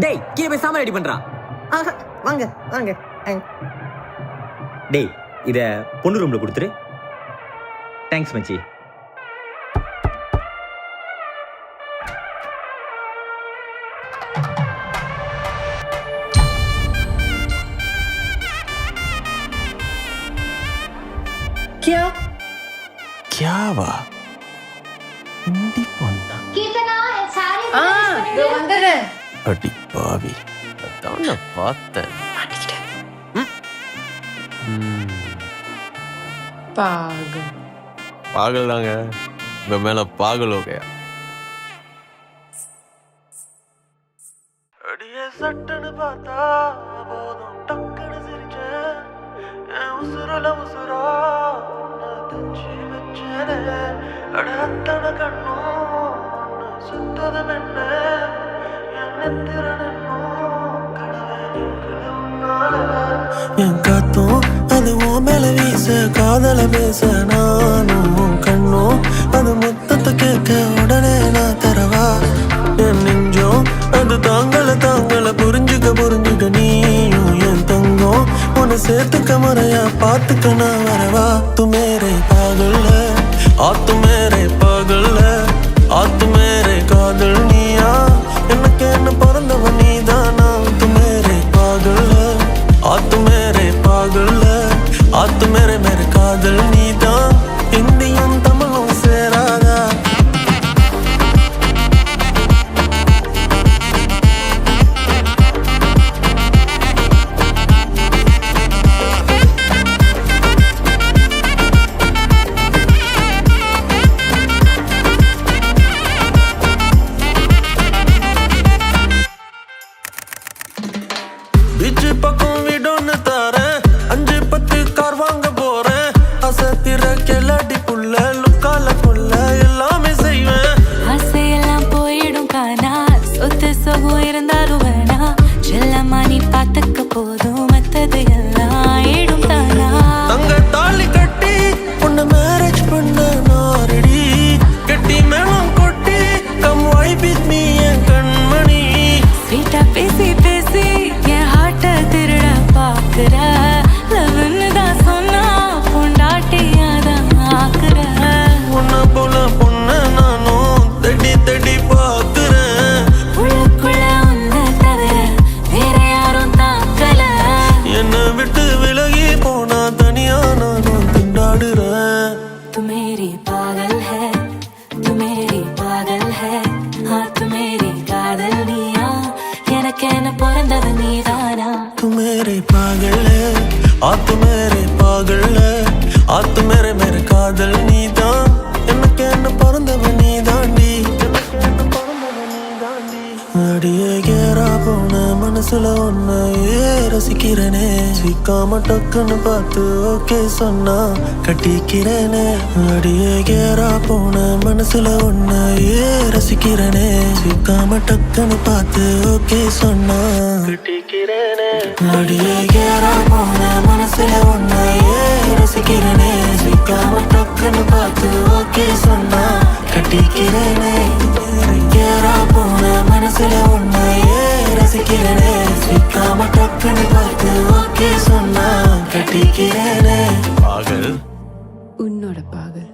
டேய் கீழே போய் சாமான் ரெடி பண்றான். வாங்க வாங்க. டேய் இத பொண்ணு ரூம்ல கொடுத்துரு. தேங்க்ஸ் மச்சி. क्या क्या वा हिंदी பொண்ணா? கீர்த்தனா சாரி இதோ வந்துடுறேன். அடி பாவி, அதான் நான் பார்த்தேன். पागल पागल தாங்க. உங்க மேல பாகல் ஓகே. அடியே சட்டன்னு பார்த்தா போதும் டக்குன்னு சிரிச்சேன். என் உசுரல உசுரா தச்சு வச்சேனே. அட அத்தனை கண்ணும் சுத்தது மென்ன என் நெத்திரனும் கடவுளே உன்னால. என் காத்தும் அது உன் மேல வீச காதல பேச நானும் கண்ணும் அது மொத்தத்தை கேட்க உடனே நான் தரவா. என் நெஞ்சம் அது தாங்கள புரிஞ்சுக்க நீயும் என் தங்கம் உன்னை சேர்த்துக்க முறையா பார்த்துக்க நான் வரவா. तू मेरे पागल है आ तू मेरे पागल है आ तू मेरे காதல் நீயா எனக்கு என்ன பிறந்தவன் நீதானா. तू मेरे पागल है आ तू मेरे पागल है आ तू मेरे காதல் நீதான். இந்தியும் தமிழும் சேராதா. பீச்சு பக்கம் வீடொன்னு தாரேன். 5-10 கார் வாங்க போறேன். அசத்திர கெல்லாடி புள்ள லுக்கால புள்ள எல்லாமே செய்வேன். ஆசையெல்லாம் போயிடும் காணா சொத்து சொகம் இருந்தாலும் வேணா செல்லம்மா நீ பார்த்துக்க போதும் மத்தது எல்லாம் ஆயிடும் தானா. தங்க தாலி கட்டி உன்னை மேரேஜ் பண்ண நாரடி கட்டி மேளம் கொட்டி கம் வைப் வித் மீ என் கண்மணி. ஸ்வீட்டா பேசி பேசி என் ஹார்ட்ட திருட பாக்குற லவ்னு தான் சொன்னா பொண்டாட்டியாதான் ஆக்குற. உன்னை போல பொண்ண நானும் தேடி பார்க்கிறேன். உள்ளுக்குள்ள உன்னை தவிர வேற யாரும் தாக்கல. என்னை விட்டு விலகி போனா தனியா நானும் திண்டாடுறேன். तू मेरी पागल है तू मेरी पागल है हाँ तू मेरी காதல் நீயா எனக்கு என்ன பிறந்தது நீதானா. तू मेरे पागल है आ तू मेरे पागल है आ तू मेरे காதல் நீதான். எனக்கு என்ன பிறந்தவன் நீதாண்டி. அடியே கேரா போன மனசுல ஒன்னையே ரசிக்கிறேனே. சிக்காம டக்குன்னு பார்த்து ஓகே சொன்னா கட்டிக்கிறேனே. அடியே கேரா போன மனசுல ஒன்னையே ரசிக்கிறேனே. சிக்காம டக்குன்னு பார்த்து ஓகே சொன்னா கட்டிக்கிறேனே. அடியே கேரா போன மனசுல ஒன்னையே ரசிக்கிறேனே. சிக்காம டக்குன்னு பார்த்து ஓகே சொன்னா கட்டிக்கிறேனே. கேரா போன மனசுல ஒன்னையே ரசிக்கிறேனே. சிக்காம டக்குன்னு பார்த்து ஓகே சொன்னா கட்டிக்கிறேனே. பாகல் உன்னோட பாகல்.